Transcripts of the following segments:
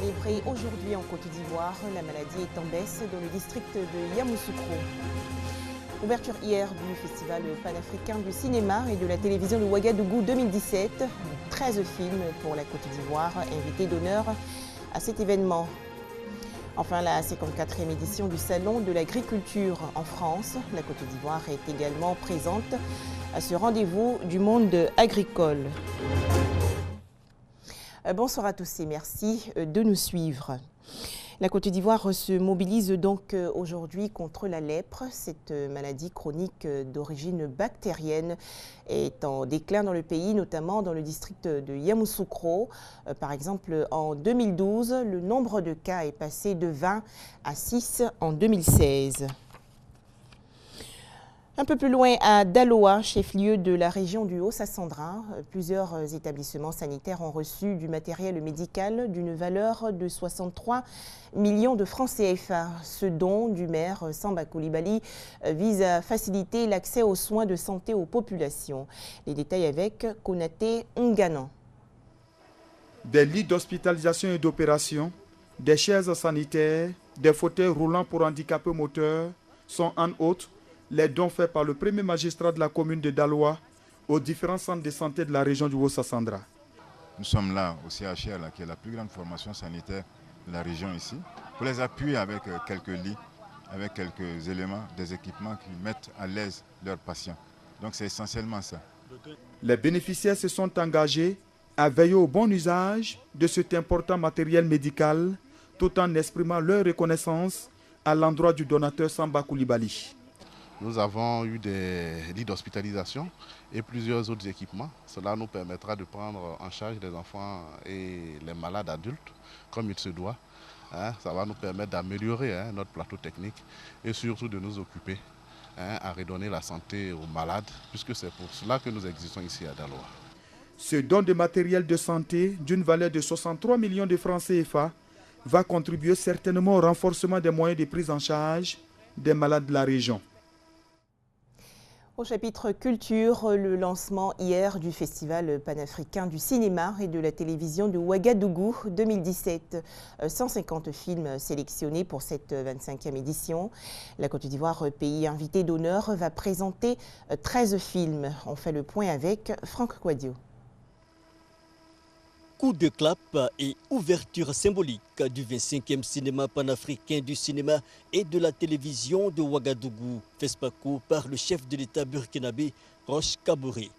célébrée aujourd'hui en Côte d'Ivoire. La maladie est en baisse dans le district de Yamoussoukro. Ouverture hier du Festival panafricain du cinéma et de la télévision de Ouagadougou 2017. 13 films pour la Côte d'Ivoire, invités d'honneur à cet événement. Enfin, la 54e édition du Salon de l'agriculture en France. La Côte d'Ivoire est également présente à ce rendez-vous du monde agricole. Bonsoir à tous et merci de nous suivre. La Côte d'Ivoire se mobilise donc aujourd'hui contre la lèpre. Cette maladie chronique d'origine bactérienne est en déclin dans le pays, notamment dans le district de Yamoussoukro. Par exemple, en 2012, le nombre de cas est passé de 20 à 6 en 2016. Un peu plus loin, à Daloa, chef-lieu de la région du Haut-Sassandra, plusieurs établissements sanitaires ont reçu du matériel médical d'une valeur de 63 millions de francs CFA. Ce don du maire Samba Coulibaly vise à faciliter l'accès aux soins de santé aux populations. Les détails avec Konaté Nganan. Des lits d'hospitalisation et d'opération, des chaises sanitaires, des fauteuils roulants pour handicapés moteurs sont en autres les dons faits par le premier magistrat de la commune de Daloa aux différents centres de santé de la région du Haut-Sassandra. Nous sommes là au CHR, qui est la plus grande formation sanitaire de la région ici, pour les appuyer avec quelques lits, avec quelques éléments, des équipements qui mettent à l'aise leurs patients. Donc c'est essentiellement ça. Les bénéficiaires se sont engagés à veiller au bon usage de cet important matériel médical, tout en exprimant leur reconnaissance à l'endroit du donateur Samba Coulibaly. Nous avons eu des lits d'hospitalisation et plusieurs autres équipements. Cela nous permettra de prendre en charge les enfants et les malades adultes comme il se doit. Ça va nous permettre d'améliorer notre plateau technique et surtout de nous occuper à redonner la santé aux malades, puisque c'est pour cela que nous existons ici à Daloa. Ce don de matériel de santé d'une valeur de 63 millions de francs CFA va contribuer certainement au renforcement des moyens de prise en charge des malades de la région. Au chapitre culture, le lancement hier du Festival panafricain du cinéma et de la télévision de Ouagadougou 2017. 150 films sélectionnés pour cette 25e édition. La Côte d'Ivoire, pays invité d'honneur, va présenter 13 films. On fait le point avec Franck Quadio. Coup de clap et ouverture symbolique du 25e cinéma panafricain du cinéma et de la télévision de Ouagadougou, FESPACO, par le chef de l'État burkinabé Roch Kaboré.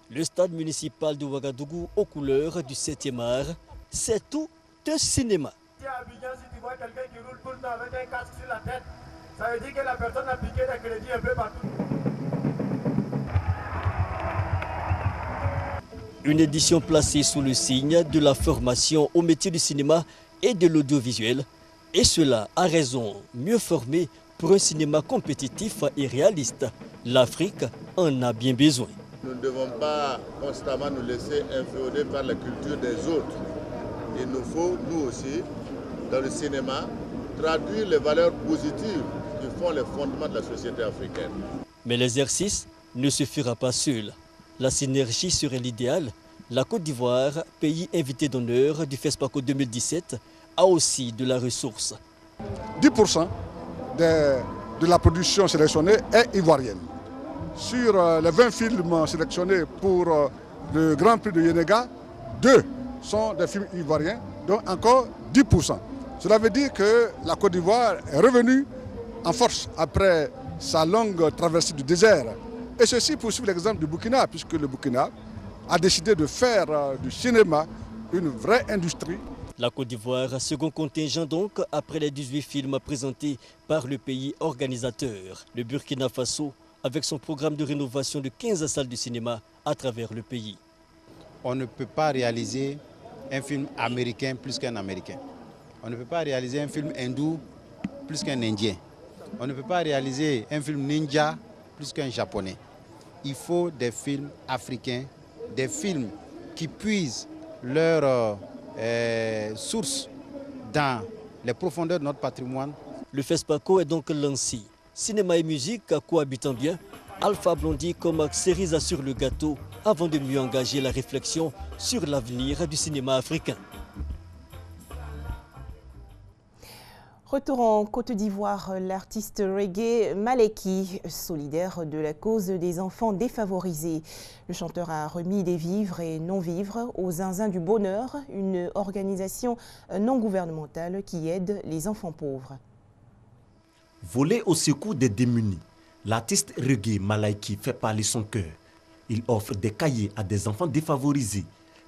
Le stade municipal de Ouagadougou aux couleurs du 7e art, c'est tout un cinéma. Si à Abidjan, si tu vois quelqu'un qui roule tout le temps avec un casque sur la tête, ça veut dire que la personne a piqué des crédits un peu partout. Une édition placée sous le signe de la formation au métier du cinéma et de l'audiovisuel. Et cela a raison, mieux formé pour un cinéma compétitif et réaliste. L'Afrique en a bien besoin. Nous ne devons pas constamment nous laisser inféoder par la culture des autres. Il nous faut, nous aussi, dans le cinéma, traduire les valeurs positives qui font les fondements de la société africaine. Mais l'exercice ne se fera pas seul. La synergie serait l'idéal. La Côte d'Ivoire, pays invité d'honneur du FESPACO 2017, a aussi de la ressource. 10% de la production sélectionnée est ivoirienne. Sur les 20 films sélectionnés pour le Grand Prix de Yenega, 2 sont des films ivoiriens, donc encore 10%. Cela veut dire que la Côte d'Ivoire est revenue en force après sa longue traversée du désert. Et ceci poursuit l'exemple du Burkina, puisque le Burkina a décidé de faire du cinéma une vraie industrie. La Côte d'Ivoire, second contingent donc, après les 18 films présentés par le pays organisateur. Le Burkina Faso, avec son programme de rénovation de 15 salles de cinéma à travers le pays. On ne peut pas réaliser un film américain plus qu'un Américain. On ne peut pas réaliser un film hindou plus qu'un Indien. On ne peut pas réaliser un film ninja plus qu'un Japonais. Il faut des films africains, des films qui puisent leur source dans les profondeurs de notre patrimoine. Le FESPACO est donc lancé. Cinéma et musique cohabitant bien. Alpha Blondy comme cerise sur le gâteau avant de mieux engager la réflexion sur l'avenir du cinéma africain. Retour en Côte d'Ivoire, l'artiste reggae Maleki, solidaire de la cause des enfants défavorisés. Le chanteur a remis des vivres et non-vivres aux Zinzins du Bonheur, une organisation non gouvernementale qui aide les enfants pauvres. Volé au secours des démunis, l'artiste reggae Maleki fait parler son cœur. Il offre des cahiers à des enfants défavorisés,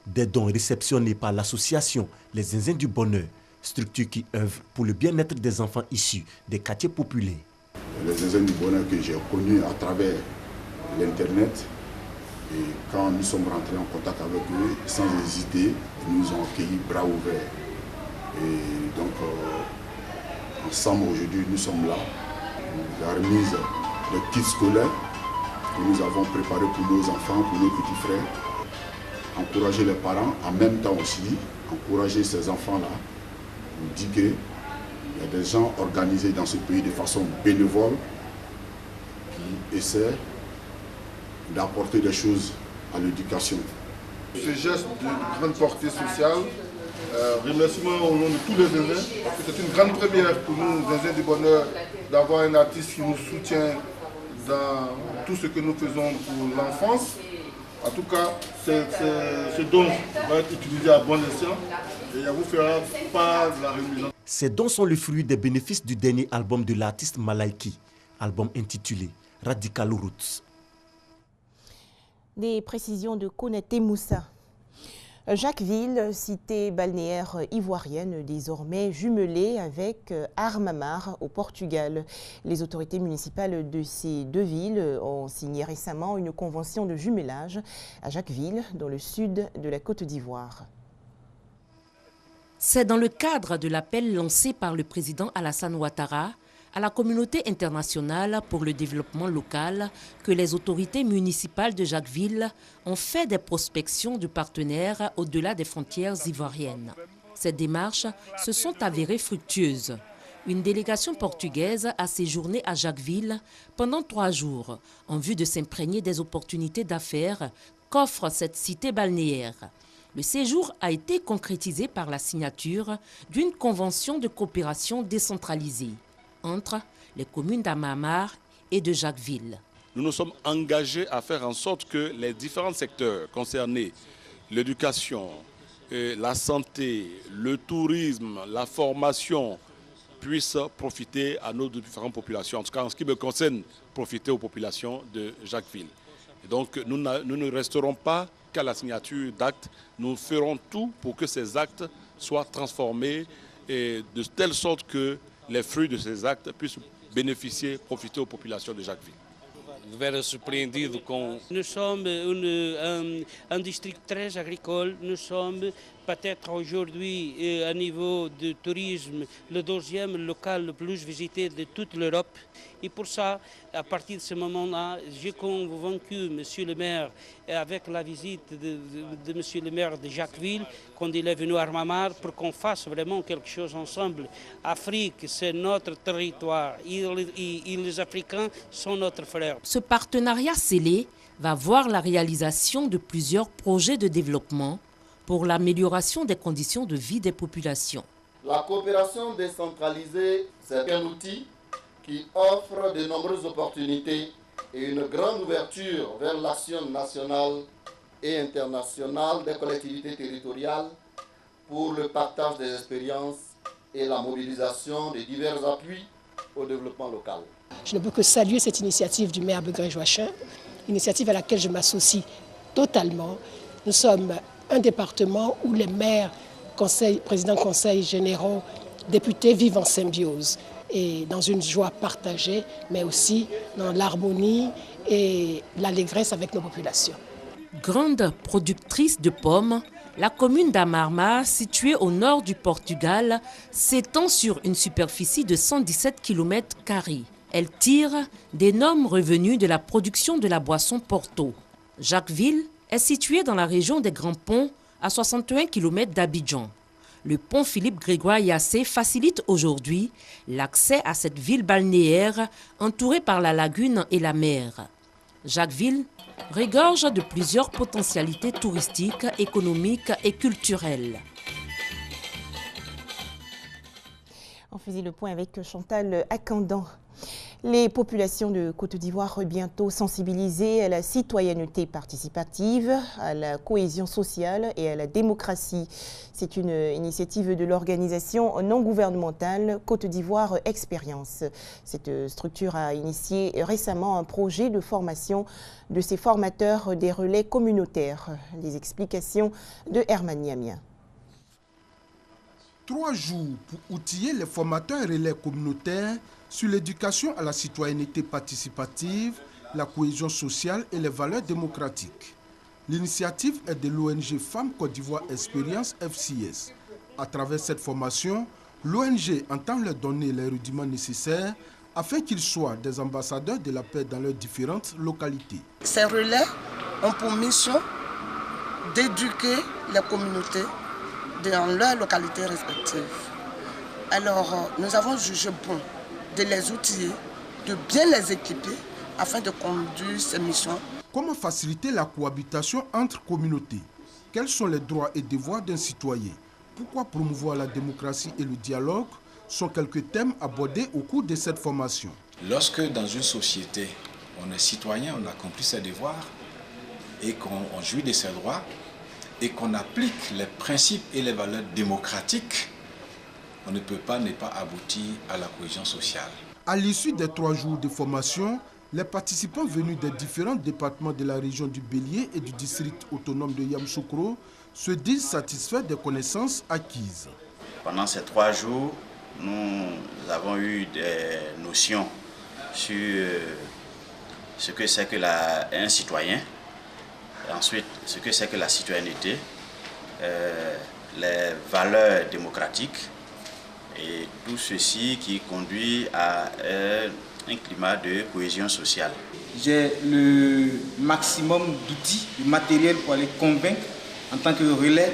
des dons réceptionnés par l'association Les Zinzins du Bonheur, structure qui œuvre pour le bien-être des enfants issus des quartiers populaires. Les Zinzins du Bonheur que j'ai connus à travers l'Internet, et quand nous sommes rentrés en contact avec eux, sans hésiter, ils nous ont accueillis bras ouverts. Et donc, ensemble aujourd'hui, nous sommes là. La remise de kits scolaires que nous avons préparés pour nos enfants, pour nos petits frères. Encourager les parents, en même temps aussi, encourager ces enfants-là. On dit qu'il y a des gens organisés dans ce pays de façon bénévole qui essaient d'apporter des choses à l'éducation. Ce geste de grande portée sociale, remerciement au nom de tous les Zinzins, parce que c'est une grande première pour nous, Zinzins du Bonheur, d'avoir un artiste qui nous soutient dans tout ce que nous faisons pour l'enfance. En tout cas, ce don va être utilisé à bon escient et on vous fera part de la remise. Ces dons sont le fruit des bénéfices du dernier album de l'artiste Maleki, album intitulé Radical Roots. Des précisions de Konaté Moussa. Jacquesville, cité balnéaire ivoirienne désormais jumelée avec Armamar au Portugal. Les autorités municipales de ces deux villes ont signé récemment une convention de jumelage à Jacquesville, dans le sud de la Côte d'Ivoire. C'est dans le cadre de l'appel lancé par le président Alassane Ouattara à la communauté internationale pour le développement local que les autorités municipales de Jacquesville ont fait des prospections de partenaires au-delà des frontières ivoiriennes. Ces démarches se sont avérées fructueuses. Une délégation portugaise a séjourné à Jacquesville pendant 3 jours en vue de s'imprégner des opportunités d'affaires qu'offre cette cité balnéaire. Le séjour a été concrétisé par la signature d'une convention de coopération décentralisée entre les communes d'Armamar et de Jacquesville. Nous nous sommes engagés à faire en sorte que les différents secteurs concernés, l'éducation, la santé, le tourisme, la formation, puissent profiter à nos différentes populations. En tout cas, en ce qui me concerne, profiter aux populations de Jacquesville. Et donc, nous ne resterons pas qu'à la signature d'actes. Nous ferons tout pour que ces actes soient transformés et de telle sorte que les fruits de ces actes puissent bénéficier, profiter aux populations de Jacquesville. Nous sommes un district très agricole. Nous sommes peut-être aujourd'hui, à niveau de tourisme, le 12e local le plus visité de toute l'Europe. Et pour ça, à partir de ce moment-là, j'ai convaincu Monsieur le maire, avec la visite de Monsieur le maire de Jacquesville, quand il est venu à Armamar, pour qu'on fasse vraiment quelque chose ensemble. Afrique, c'est notre territoire. Et les Africains sont notre frère. Ce partenariat scellé va voir la réalisation de plusieurs projets de développement pour l'amélioration des conditions de vie des populations. La coopération décentralisée, c'est un outil qui offre de nombreuses opportunités et une grande ouverture vers l'action nationale et internationale des collectivités territoriales pour le partage des expériences et la mobilisation de divers appuis au développement local. Je ne peux que saluer cette initiative du maire Begré-Joachim, initiative à laquelle je m'associe totalement. Nous sommes un département où les maires, présidents de conseils généraux, députés vivent en symbiose et dans une joie partagée, mais aussi dans l'harmonie et l'allégresse avec nos populations. Grande productrice de pommes, la commune d'Armamar, située au nord du Portugal, s'étend sur une superficie de 117 km². Elle tire d'énormes revenus de la production de la boisson Porto. Jacquesville est située dans la région des Grands Ponts, à 61 km d'Abidjan. Le pont Philippe-Grégoire-Yassé facilite aujourd'hui l'accès à cette ville balnéaire entourée par la lagune et la mer. Jacquesville regorge de plusieurs potentialités touristiques, économiques et culturelles. Enfin, faisait le point avec Chantal Akandan. Les populations de Côte d'Ivoire bientôt sensibilisées à la citoyenneté participative, à la cohésion sociale et à la démocratie. C'est une initiative de l'organisation non gouvernementale Côte d'Ivoire Expérience. Cette structure a initié récemment un projet de formation de ses formateurs des relais communautaires. Les explications de Herman Niamien. 3 jours pour outiller les formateurs relais communautaires sur l'éducation à la citoyenneté participative, la cohésion sociale et les valeurs démocratiques. L'initiative est de l'ONG Femmes Côte d'Ivoire Expérience FCS. À travers cette formation, l'ONG entend leur donner les rudiments nécessaires afin qu'ils soient des ambassadeurs de la paix dans leurs différentes localités. Ces relais ont pour mission d'éduquer les communautés dans leurs localités respectives. Alors, nous avons jugé bon de les outiller, de bien les équiper afin de conduire ces missions. Comment faciliter la cohabitation entre communautés? Quels sont les droits et devoirs d'un citoyen? Pourquoi promouvoir la démocratie et le dialogue sont quelques thèmes abordés au cours de cette formation. Lorsque dans une société, on est citoyen, on accomplit ses devoirs et qu'on jouit de ses droits, et qu'on applique les principes et les valeurs démocratiques, on ne peut pas ne pas aboutir à la cohésion sociale. À l'issue des 3 jours de formation, les participants venus des différents départements de la région du Bélier et du district autonome de Yamoussoukro se disent satisfaits des connaissances acquises. Pendant ces 3 jours, nous avons eu des notions sur ce que c'est que un citoyen. Ensuite, ce que c'est que la citoyenneté, les valeurs démocratiques et tout ceci qui conduit à un climat de cohésion sociale. J'ai le maximum d'outils, de matériel pour aller convaincre en tant que relais.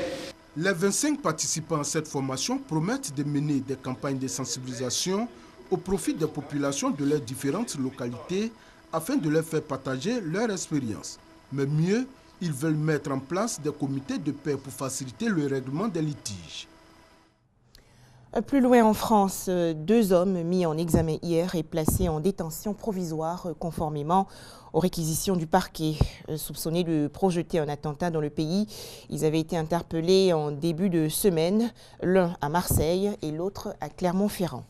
Les 25 participants à cette formation promettent de mener des campagnes de sensibilisation au profit des populations de leurs différentes localités afin de leur faire partager leur expérience. Mais mieux, ils veulent mettre en place des comités de paix pour faciliter le règlement des litiges. Plus loin en France, 2 hommes mis en examen hier et placés en détention provisoire conformément aux réquisitions du parquet. Soupçonnés de projeter un attentat dans le pays, ils avaient été interpellés en début de semaine, l'un à Marseille et l'autre à Clermont-Ferrand.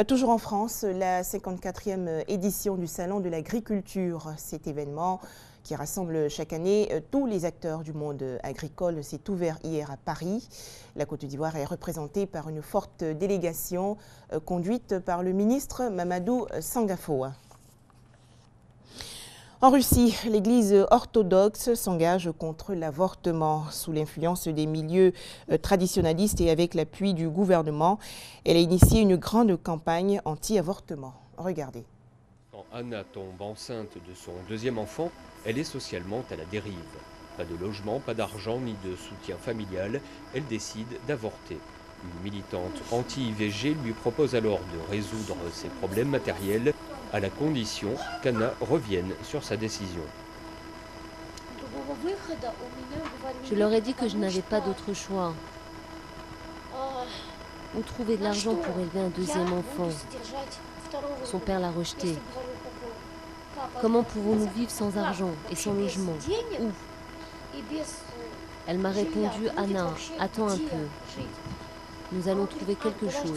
Toujours en France, la 54e édition du Salon de l'agriculture. Cet événement qui rassemble chaque année tous les acteurs du monde agricole s'est ouvert hier à Paris. La Côte d'Ivoire est représentée par une forte délégation conduite par le ministre Mamadou Sangafoa. En Russie, l'Église orthodoxe s'engage contre l'avortement. Sous l'influence des milieux traditionnalistes et avec l'appui du gouvernement, elle a initié une grande campagne anti-avortement. Regardez. Quand Anna tombe enceinte de son 2e enfant, elle est socialement à la dérive. Pas de logement, pas d'argent ni de soutien familial, elle décide d'avorter. Une militante anti-IVG lui propose alors de résoudre ses problèmes matériels à la condition qu'Anna revienne sur sa décision. Je leur ai dit que je n'avais pas d'autre choix. Où trouver de l'argent pour élever un 2e enfant? Son père l'a rejeté. Comment pouvons-nous vivre sans argent et sans logement? Où? Elle m'a répondu, Anna, attends un peu. Nous allons trouver quelque chose.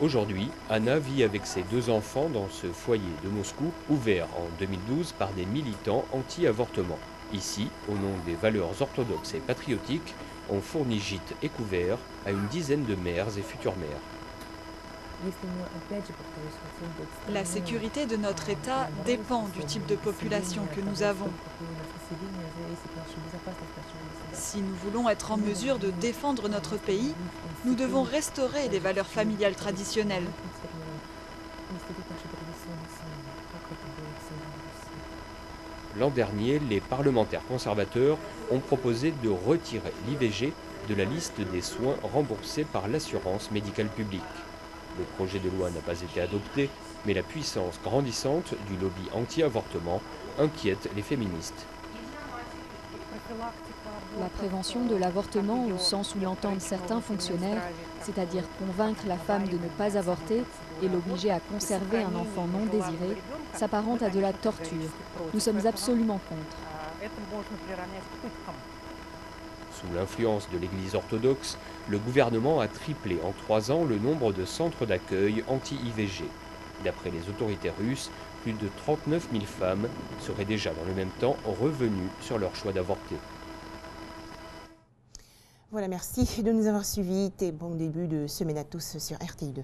Aujourd'hui, Anna vit avec ses 2 enfants dans ce foyer de Moscou, ouvert en 2012 par des militants anti-avortement. Ici, au nom des valeurs orthodoxes et patriotiques, on fournit gîtes et couverts à une dizaine de mères et futures mères. La sécurité de notre État dépend du type de population que nous avons. Si nous voulons être en mesure de défendre notre pays, nous devons restaurer les valeurs familiales traditionnelles. L'an dernier, les parlementaires conservateurs ont proposé de retirer l'IVG de la liste des soins remboursés par l'assurance médicale publique. Le projet de loi n'a pas été adopté, mais la puissance grandissante du lobby anti-avortement inquiète les féministes. La prévention de l'avortement, au sens où l'entendent certains fonctionnaires, c'est-à-dire convaincre la femme de ne pas avorter et l'obliger à conserver un enfant non désiré, s'apparente à de la torture. Nous sommes absolument contre. Sous l'influence de l'Église orthodoxe, le gouvernement a triplé en 3 ans le nombre de centres d'accueil anti-IVG. D'après les autorités russes, plus de 39 000 femmes seraient déjà dans le même temps revenues sur leur choix d'avorter. Voilà, merci de nous avoir suivis et bon début de semaine à tous sur RTI2.